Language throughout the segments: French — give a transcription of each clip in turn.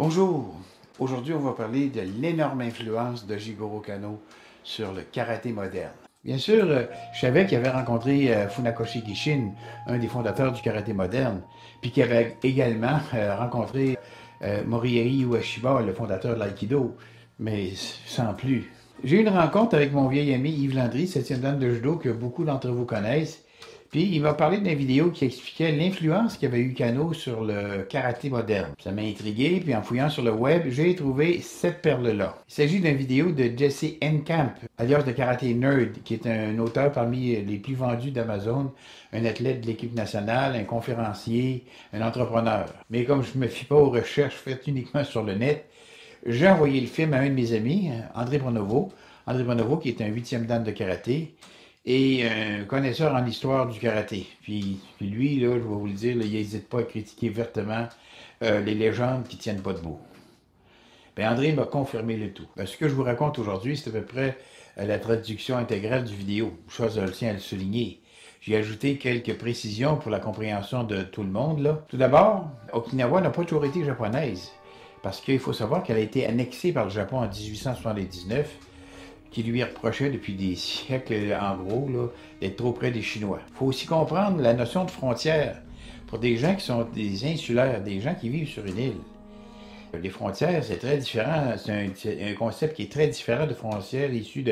Bonjour, aujourd'hui on va parler de l'énorme influence de Jigoro Kano sur le karaté moderne. Bien sûr, je savais qu'il avait rencontré Funakoshi Gishin, un des fondateurs du karaté moderne, puis qu'il avait également rencontré Morihei Ueshiba, le fondateur de l'aïkido, mais sans plus. J'ai eu une rencontre avec mon vieil ami Yves Landry, 7e dan de judo, que beaucoup d'entre vous connaissent. Puis il m'a parlé d'une vidéo qui expliquait l'influence qu'avait eu Kano sur le karaté moderne. Ça m'a intrigué, puis en fouillant sur le web, j'ai trouvé cette perle-là. Il s'agit d'une vidéo de Jesse Enkamp, alias de Karaté Nerd, qui est un auteur parmi les plus vendus d'Amazon, un athlète de l'équipe nationale, un conférencier, un entrepreneur. Mais comme je ne me fie pas aux recherches faites uniquement sur le net, j'ai envoyé le film à un de mes amis, André Bonovo. André Bonovo, qui est un 8e dan de karaté et un connaisseur en histoire du karaté. Puis lui, là, je vais vous le dire, là, il n'hésite pas à critiquer vertement les légendes qui ne tiennent pas debout. Ben, André m'a confirmé le tout. Ben, ce que je vous raconte aujourd'hui, c'est à peu près la traduction intégrale du vidéo. Chose, je tiens à le souligner. J'ai ajouté quelques précisions pour la compréhension de tout le monde, là. Tout d'abord, Okinawa n'a pas toujours été japonaise, parce qu'il faut savoir qu'elle a été annexée par le Japon en 1879, qui lui reprochait depuis des siècles, en gros, d'être trop près des Chinois. Il faut aussi comprendre la notion de frontière pour des gens qui sont des insulaires, des gens qui vivent sur une île. Les frontières, c'est très différent. C'est un concept qui est très différent de frontières issues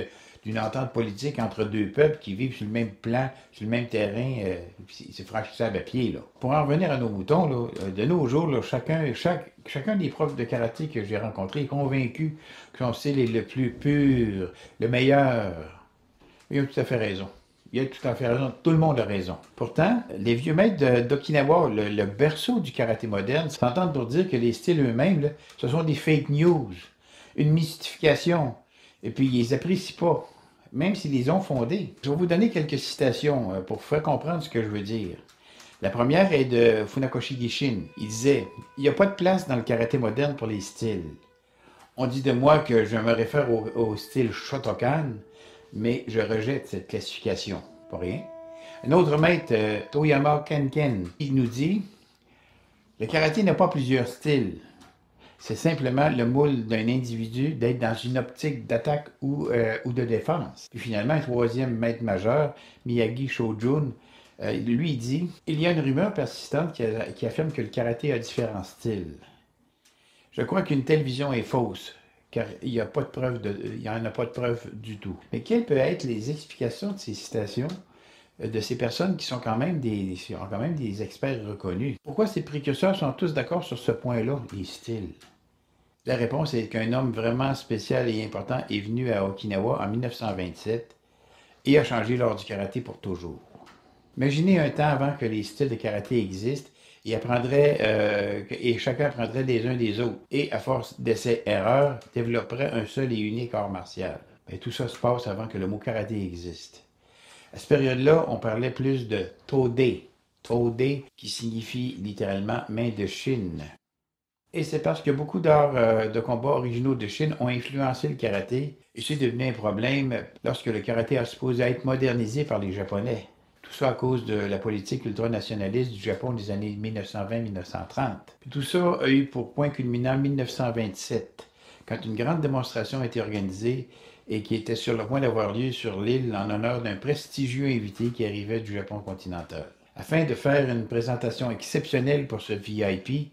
d'une entente politique entre deux peuples qui vivent sur le même plan, sur le même terrain. C'est franchissable à pied. Là. Pour en revenir à nos moutons, là, de nos jours, là, chacun des profs de karaté que j'ai rencontrés est convaincu que son style est le plus pur, le meilleur. Il a tout à fait raison. Il a tout à fait raison. Tout le monde a raison. Pourtant, les vieux maîtres d'Okinawa, le berceau du karaté moderne, s'entendent pour dire que les styles eux-mêmes, là, ce sont des fake news, une mystification. Et puis, ils les apprécient pas, même s'ils les ont fondés. Je vais vous donner quelques citations pour faire comprendre ce que je veux dire. La première est de Funakoshi Gishin. Il disait « Il n'y a pas de place dans le karaté moderne pour les styles. On dit de moi que je me réfère au style Shotokan, mais je rejette cette classification. Pas rien. » Un autre maître, Toyama Kenken, il nous dit « Le karaté n'a pas plusieurs styles. C'est simplement le moule d'un individu d'être dans une optique d'attaque ou de défense. » Puis finalement, un troisième maître majeur, Miyagi Shojun, lui, il dit « Il y a une rumeur persistante qui affirme que le karaté a différents styles. Je crois qu'une telle vision est fausse, car il n'y en a pas de preuve du tout. » Mais quelles peuvent être les explications de ces citations de ces personnes qui sont quand même des experts reconnus? Pourquoi ces précurseurs sont tous d'accord sur ce point-là, les styles? La réponse est qu'un homme vraiment spécial et important est venu à Okinawa en 1927 et a changé l'art du karaté pour toujours. Imaginez un temps avant que les styles de karaté existent et chacun apprendrait les uns des autres et, à force d'essais-erreurs, développerait un seul et unique art martial. Et tout ça se passe avant que le mot karaté existe. À cette période-là, on parlait plus de Tode, Tode qui signifie littéralement main de Chine. Et c'est parce que beaucoup d'arts de combat originaux de Chine ont influencé le karaté, et c'est devenu un problème lorsque le karaté a supposé être modernisé par les Japonais. Tout ça à cause de la politique ultranationaliste du Japon des années 1920-1930. Puis tout ça a eu pour point culminant 1927, quand une grande démonstration a été organisée et qui était sur le point d'avoir lieu sur l'île en honneur d'un prestigieux invité qui arrivait du Japon continental. Afin de faire une présentation exceptionnelle pour ce VIP,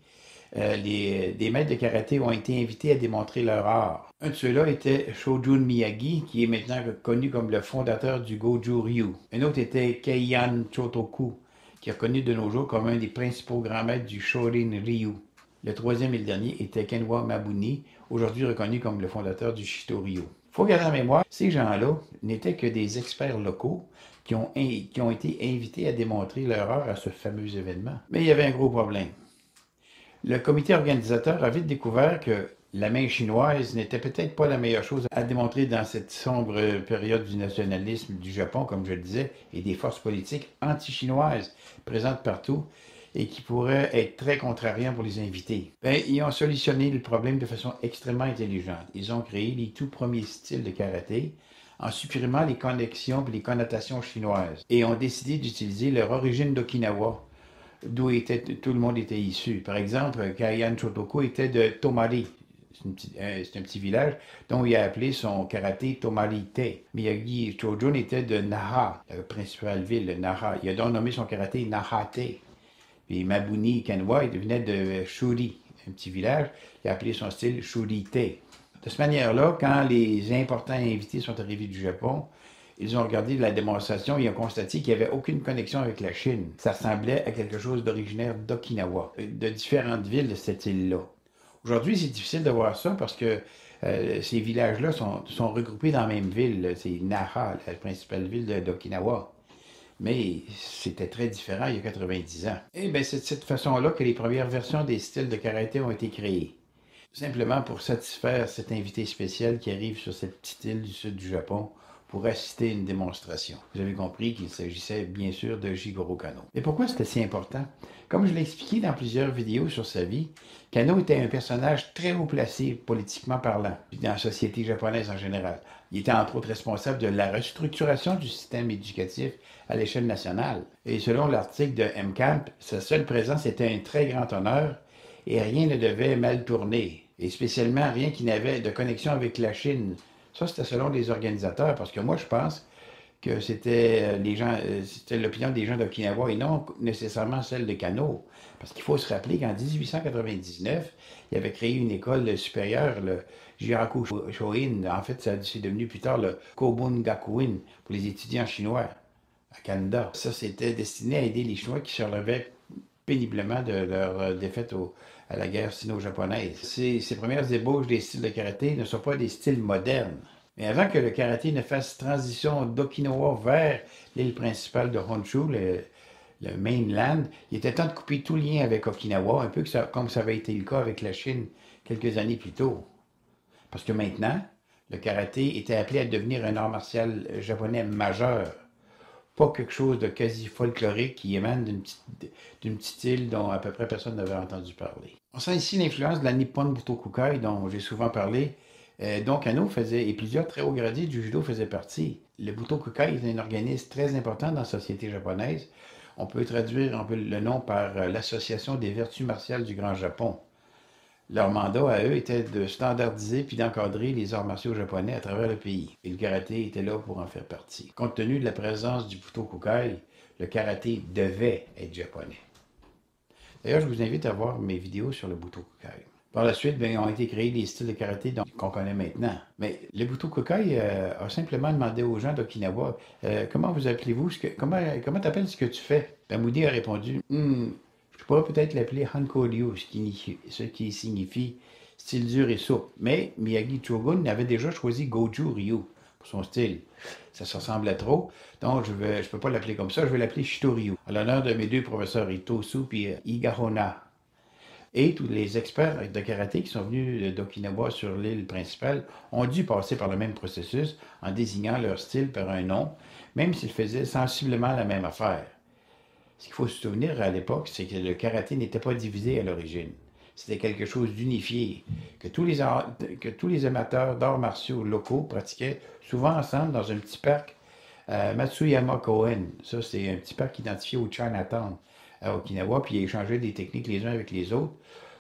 des maîtres de karaté ont été invités à démontrer leur art. Un de ceux-là était Shojun Miyagi, qui est maintenant connu comme le fondateur du Goju Ryu. Un autre était Keiyan Chotoku, qui est reconnu de nos jours comme un des principaux grands maîtres du Shorin Ryu. Le troisième et le dernier était Kenwa Mabuni, aujourd'hui reconnu comme le fondateur du Shito Ryu. Il faut garder en mémoire, ces gens-là n'étaient que des experts locaux qui ont été invités à démontrer leur art à ce fameux événement. Mais il y avait un gros problème. Le comité organisateur a vite découvert que la main chinoise n'était peut-être pas la meilleure chose à démontrer dans cette sombre période du nationalisme du Japon, comme je le disais, et des forces politiques anti-chinoises présentes partout et qui pourraient être très contrariants pour les invités. Ils ont solutionné le problème de façon extrêmement intelligente. Ils ont créé les tout premiers styles de karaté en supprimant les connexions et les connotations chinoises et ont décidé d'utiliser leur origine d'Okinawa, d'où tout le monde était issu. Par exemple, Kayan Chotoku était de Tomari. C'est un petit village dont il a appelé son karaté Tomari-te. Miyagi Chojun était de Naha, la principale ville de Naha. Il a donc nommé son karaté Naha-te. Puis Mabuni Kanwa, il venait de Shuri, un petit village. Il a appelé son style Shuri-te. De cette manière-là, quand les importants invités sont arrivés du Japon, ils ont regardé la démonstration et ont constaté qu'il n'y avait aucune connexion avec la Chine. Ça ressemblait à quelque chose d'originaire d'Okinawa, de différentes villes de cette île-là. Aujourd'hui, c'est difficile de voir ça parce que ces villages-là sont regroupés dans la même ville. C'est Naha, la principale ville d'Okinawa. Mais c'était très différent il y a 90 ans. Et bien, c'est de cette façon-là que les premières versions des styles de karaté ont été créées. Simplement pour satisfaire cet invité spécial qui arrive sur cette petite île du sud du Japon pour assister à une démonstration. Vous avez compris qu'il s'agissait bien sûr de Jigoro Kano. Mais pourquoi c'était si important? Comme je l'ai expliqué dans plusieurs vidéos sur sa vie, Kano était un personnage très haut placé politiquement parlant, dans la société japonaise en général. Il était entre autres responsable de la restructuration du système éducatif à l'échelle nationale. Et selon l'article de M-Camp, sa seule présence était un très grand honneur et rien ne devait mal tourner, et spécialement rien qui n'avait de connexion avec la Chine. Ça, c'était selon les organisateurs, parce que moi, je pense que c'était c'était l'opinion des gens d'Okinawa et non nécessairement celle de Kano. Parce qu'il faut se rappeler qu'en 1899, il avait créé une école supérieure, le Jiraku Shoin. En fait, c'est devenu plus tard le Kobun Gakuin pour les étudiants chinois à Canada. Ça, c'était destiné à aider les Chinois qui se relevaient péniblement de leur défaite à la guerre sino-japonaise. Ces premières ébauches des styles de karaté ne sont pas des styles modernes. Mais avant que le karaté ne fasse transition d'Okinawa vers l'île principale de Honshu, le mainland, il était temps de couper tout lien avec Okinawa, un peu comme ça avait été le cas avec la Chine quelques années plus tôt. Parce que maintenant, le karaté était appelé à devenir un art martial japonais majeur. Pas quelque chose de quasi folklorique qui émane d'une petite île dont à peu près personne n'avait entendu parler. On sent ici l'influence de la Nippon Butokukai dont j'ai souvent parlé, dont Kano faisait, et plusieurs très hauts gradés du judo faisaient partie. Le Butokukai est un organisme très important dans la société japonaise. On peut traduire le nom par l'Association des vertus martiales du Grand Japon. Leur mandat à eux était de standardiser puis d'encadrer les arts martiaux japonais à travers le pays. Et le karaté était là pour en faire partie. Compte tenu de la présence du Butokukai, le karaté devait être japonais. D'ailleurs, je vous invite à voir mes vidéos sur le Butokukai. Par la suite, ont été créés des styles de karaté qu'on connaît maintenant. Mais le Butokukai a simplement demandé aux gens d'Okinawa comment vous appelez-vous, comment t'appelles ce que tu fais? Moody a répondu je pourrais peut-être l'appeler Hanko-ryu, ce qui signifie style dur et souple. Mais Miyagi Chogun avait déjà choisi Goju-ryu pour son style. Ça se ressemblait trop, donc je ne peux pas l'appeler comme ça, je vais l'appeler Shito-ryu, à l'honneur de mes deux professeurs Itosu et Igahona. Et tous les experts de karaté qui sont venus d'Okinawa sur l'île principale ont dû passer par le même processus en désignant leur style par un nom, même s'ils faisaient sensiblement la même affaire. Ce qu'il faut se souvenir à l'époque, c'est que le karaté n'était pas divisé à l'origine. C'était quelque chose d'unifié, que tous les amateurs d'arts martiaux locaux pratiquaient souvent ensemble dans un petit parc à Matsuyama-koen. Ça, c'est un petit parc identifié au Chinatown à Okinawa, puis ils échangeaient des techniques les uns avec les autres,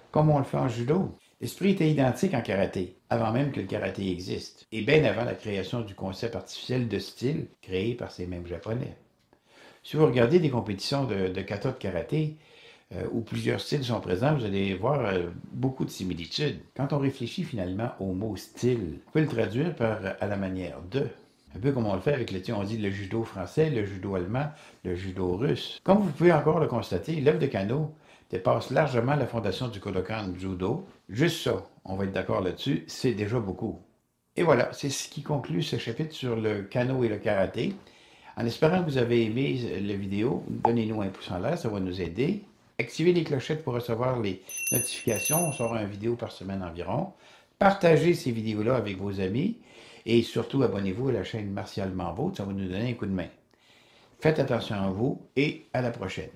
comme on le fait en judo. L'esprit était identique en karaté, avant même que le karaté existe, et bien avant la création du concept artificiel de style créé par ces mêmes Japonais. Si vous regardez des compétitions de kata de karaté, où plusieurs styles sont présents, vous allez voir beaucoup de similitudes. Quand on réfléchit finalement au mot style, on peut le traduire par à la manière de. Un peu comme on le fait avec on dit le judo français, le judo allemand, le judo russe. Comme vous pouvez encore le constater, l'œuvre de Kano dépasse largement la fondation du Kodokan Judo. Juste ça, on va être d'accord là-dessus, c'est déjà beaucoup. Et voilà, c'est ce qui conclut ce chapitre sur le Kano et le karaté. En espérant que vous avez aimé la vidéo, donnez-nous un pouce en l'air, ça va nous aider. Activez les clochettes pour recevoir les notifications, on sort une vidéo par semaine environ. Partagez ces vidéos-là avec vos amis et surtout abonnez-vous à la chaîne Martialement Vôtre, ça va nous donner un coup de main. Faites attention à vous et à la prochaine.